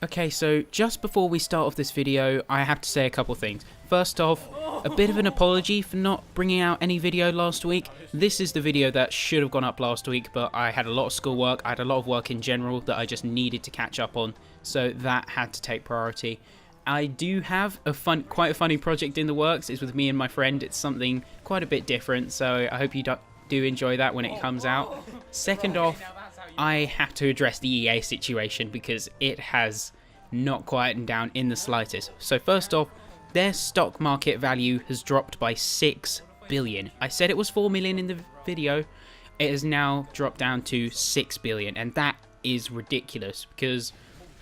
Okay, so just before we start off this video, I have to say a couple things. First off, a bit of an apology for not bringing out any video last week. This is the video that should have gone up last week, but I had a lot of schoolwork, I had a lot of work in general that I just needed to catch up on, so that had to take priority. I do have quite a funny project in the works. It's with me and my friend. It's something quite a bit different, so I hope you do enjoy that when it comes out. Second off, I have to address the EA situation because it has not quietened down in the slightest. So first off, their stock market value has dropped by 6 billion. I said it was 4 million in the video. It has now dropped down to 6 billion, and that is ridiculous because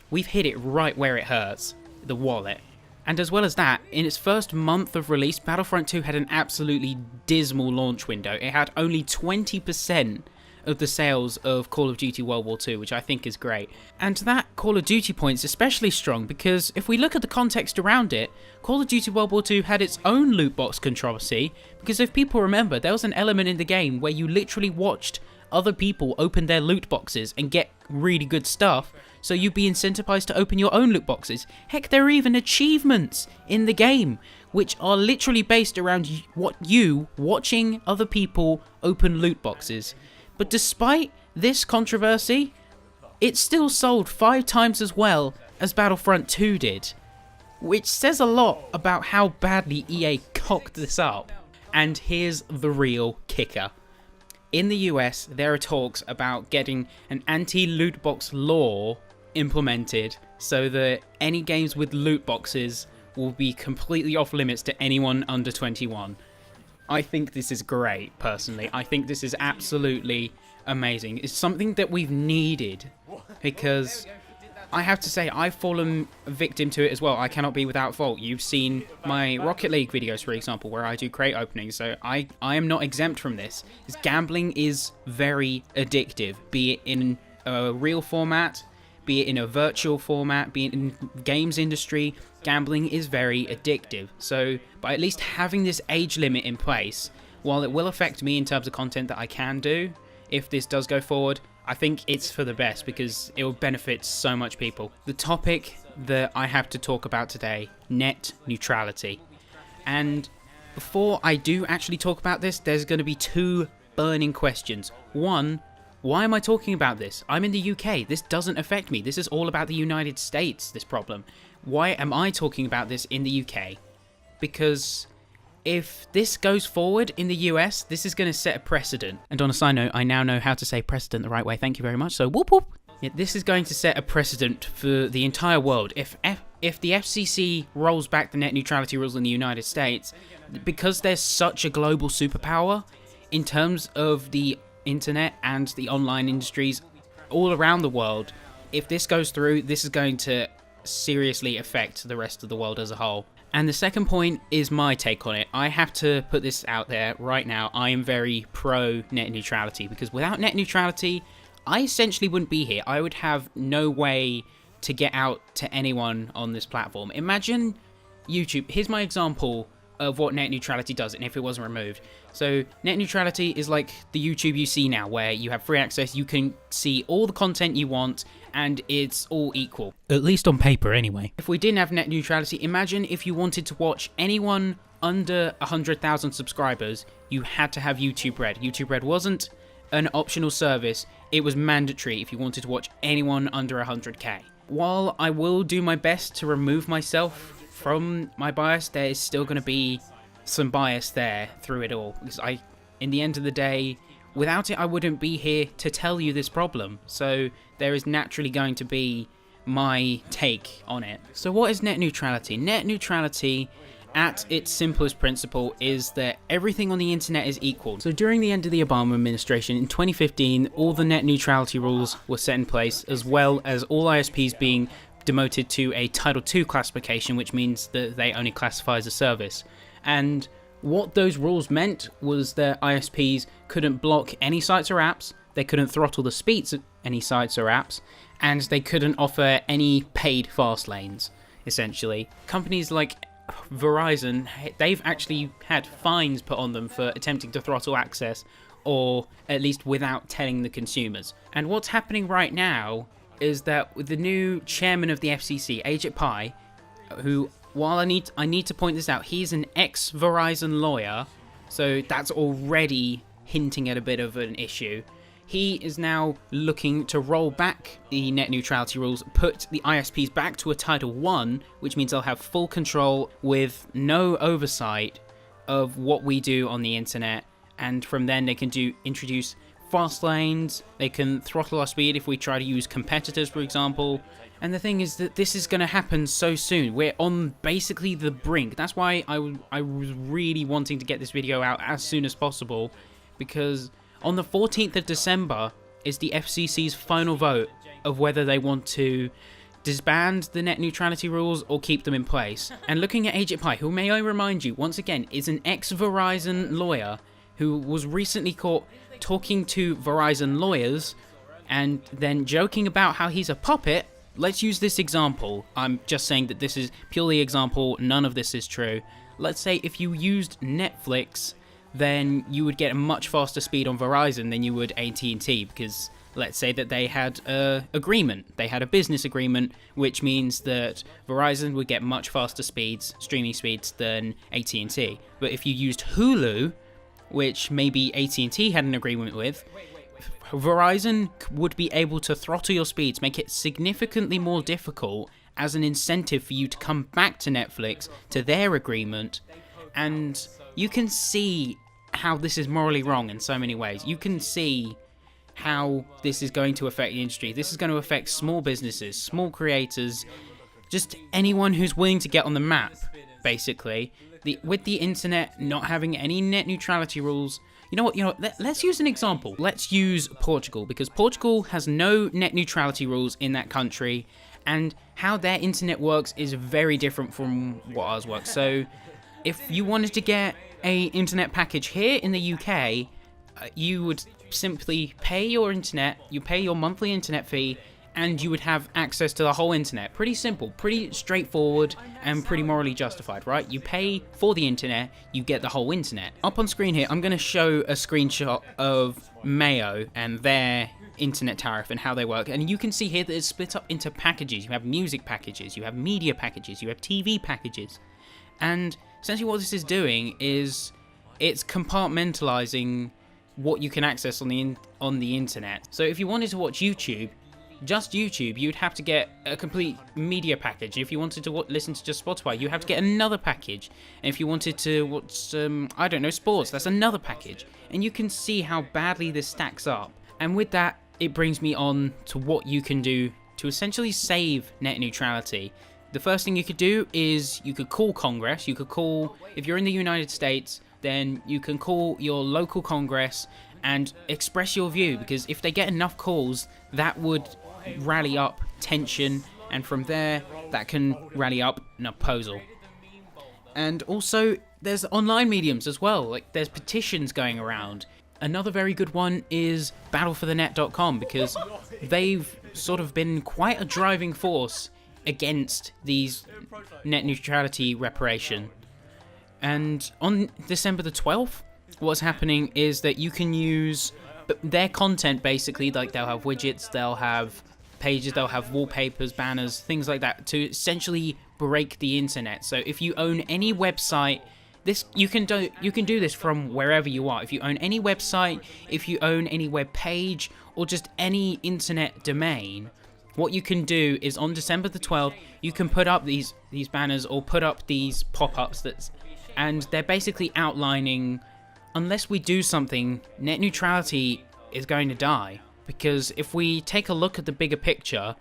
we've hit it right where it hurts, the wallet. And as well as that, in its first month of release, Battlefront 2 had an absolutely dismal launch window. It had only 20% of the sales of Call of Duty World War II, which I think is great. And that Call of Duty point is especially strong because if we look at the context around it, Call of Duty World War II had its own loot box controversy, because if people remember, there was an element in the game where you literally watched other people open their loot boxes and get really good stuff, so you'd be incentivized to open your own loot boxes. Heck, there are even achievements in the game which are literally based around you watching other people open loot boxes. But despite this controversy, it still sold 5 times as well as Battlefront 2 did, which says a lot about how badly EA cocked this up. And here's the real kicker. In the US, there are talks about getting an anti-loot box law implemented so that any games with loot boxes will be completely off limits to anyone under 21. I think this is great, personally. I think this is absolutely amazing. It's something that we've needed, because I have to say, I've fallen victim to it as well. I cannot be without fault. You've seen my Rocket League videos, for example, where I do crate openings, so I am not exempt from this. Gambling is very addictive, be it in a real format, be it in a virtual format, be it in games industry. Gambling is very addictive. So by at least having this age limit in place, while it will affect me in terms of content that I can do, if this does go forward, I think it's for the best because it will benefit so much people. The topic that I have to talk about today, net neutrality. And before I do actually talk about this, there's going to be 2 burning questions. One, why am I talking about this? I'm in the UK. This doesn't affect me. This is all about the United States, this problem. Why am I talking about this in the UK? Because if this goes forward in the US, this is going to set a precedent. And on a side note, I now know how to say precedent the right way. Thank you very much. So whoop whoop. Yeah, this is going to set a precedent for the entire world. If the FCC rolls back the net neutrality rules in the United States, because there's such a global superpower in terms of the internet and the online industries all around the world, if this goes through, this is going to seriously affect the rest of the world as a whole. And the second point is my take on it. I have to put this out there right now. I am very pro net neutrality, because without net neutrality, I essentially wouldn't be here. I would have no way to get out to anyone on this platform. Imagine YouTube. Here's my example of what net neutrality does, and if it wasn't removed. So net neutrality is like the YouTube you see now, where you have free access, you can see all the content you want, and it's all equal. At least on paper, anyway. If we didn't have net neutrality, imagine if you wanted to watch anyone under 100,000 subscribers, you had to have YouTube Red. YouTube Red wasn't an optional service, it was mandatory if you wanted to watch anyone under 100k. While I will do my best to remove myself from my bias, there is still going to be some bias there through it all, because in the end of the day, without it I wouldn't be here to tell you this problem, so there is naturally going to be my take on it. So what is net neutrality? Net neutrality, at its simplest principle, is that everything on the internet is equal. So during the end of the Obama administration in 2015, all the net neutrality rules were set in place, as well as all ISPs being demoted to a Title II classification, which means that they only classify as a service. And what those rules meant was that ISPs couldn't block any sites or apps, they couldn't throttle the speeds of any sites or apps, and they couldn't offer any paid fast lanes, essentially. Companies like Verizon, they've actually had fines put on them for attempting to throttle access, or at least without telling the consumers. And what's happening right now is that with the new chairman of the FCC, Ajit Pai, who, while I need to point this out, he's an ex-Verizon lawyer, so that's already hinting at a bit of an issue. He is now looking to roll back the net neutrality rules, put the ISPs back to a Title I, which means they'll have full control with no oversight of what we do on the internet, and from then they can introduce fast lanes, they can throttle our speed if we try to use competitors, for example. And the thing is that this is going to happen so soon. We're on basically the brink. That's why I was really wanting to get this video out as soon as possible, because on the 14th of December is the FCC's final vote of whether they want to disband the net neutrality rules or keep them in place. And looking at Ajit Pai, who, may I remind you, once again, is an ex-Verizon lawyer who was recently caught talking to Verizon lawyers and then joking about how he's a puppet. Let's use this example. I'm just saying that this is purely example, none of this is true. Let's say if you used Netflix, then you would get a much faster speed on Verizon than you would AT&T, because let's say that they had an agreement. They had a business agreement, which means that Verizon would get much faster speeds, streaming speeds, than AT&T. But if you used Hulu, which maybe AT&T had an agreement with, Verizon would be able to throttle your speeds, make it significantly more difficult as an incentive for you to come back to Netflix, to their agreement. And you can see how this is morally wrong in so many ways. You can see how this is going to affect the industry. This is going to affect small businesses, small creators, just anyone who's willing to get on the map, basically. With the internet not having any net neutrality rules, you know what, let's use an example. Let's use Portugal, because Portugal has no net neutrality rules in that country, and how their internet works is very different from what ours works. So if you wanted to get a internet package here in the UK, you would simply pay your internet, you pay your monthly internet fee, and you would have access to the whole internet. Pretty simple, pretty straightforward, and pretty morally justified, right? You pay for the internet, you get the whole internet. Up on screen here, I'm going to show a screenshot of Mayo and their internet tariff and how they work. And you can see here that it's split up into packages. You have music packages, you have media packages, you have TV packages. And essentially what this is doing is it's compartmentalizing what you can access on the internet. So if you wanted to watch YouTube, just YouTube, you'd have to get a complete media package. If you wanted to listen to just Spotify, you have to get another package. And if you wanted to watch, I don't know, sports, that's another package. And you can see how badly this stacks up. And with that, it brings me on to what you can do to essentially save net neutrality. The first thing you could do is you could call Congress. You could call, if you're in the United States, then you can call your local Congress and express your view, because if they get enough calls, that would rally up tension, and from there that can rally up an opposal. And also there's online mediums as well, like there's petitions going around. Another very good one is battleforthenet.com, because they've sort of been quite a driving force against these net neutrality reparation. And on December the 12th, what's happening is that you can use their content, basically, like they'll have widgets, they'll have pages, they'll have wallpapers, banners, things like that, to essentially break the internet. So if you own any website, you can do this from wherever you are. If you own any website, if you own any web page, or just any internet domain, what you can do is on December the 12th, you can put up these banners or put up these pop-ups and they're basically outlining, unless we do something, net neutrality is going to die. Because if we take a look at the bigger picture,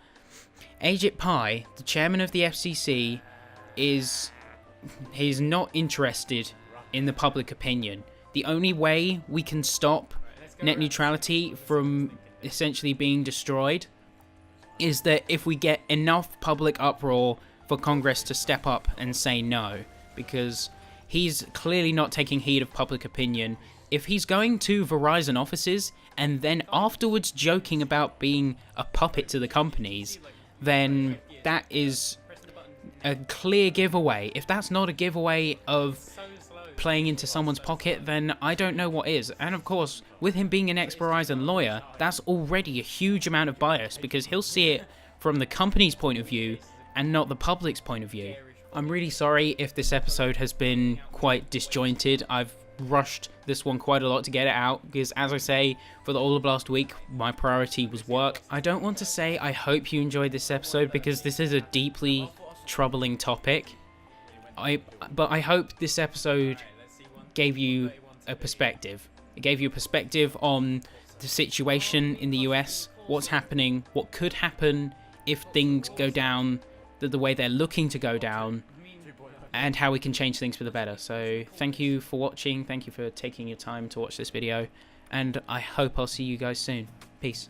Ajit Pai, the chairman of the FCC, he's not interested in the public opinion. The only way we can stop net neutrality from essentially being destroyed is that if we get enough public uproar for Congress to step up and say no, because he's clearly not taking heed of public opinion. If he's going to Verizon offices and then afterwards joking about being a puppet to the companies, then that is a clear giveaway. If that's not a giveaway of playing into someone's pocket, then I don't know what is. And of course, with him being an ex-Verizon lawyer, that's already a huge amount of bias, because he'll see it from the company's point of view and not the public's point of view. I'm really sorry if this episode has been quite disjointed. I've rushed this one quite a lot to get it out, because as I say, for all of last week, my priority was work. I don't want to say I hope you enjoyed this episode, because this is a deeply troubling topic. But I hope this episode gave you a perspective. It gave you a perspective on the situation in the US, what's happening, what could happen if things go down the way they're looking to go down, and how we can change things for the better. So thank you for watching, thank you for taking your time to watch this video, and I hope I'll see you guys soon. Peace.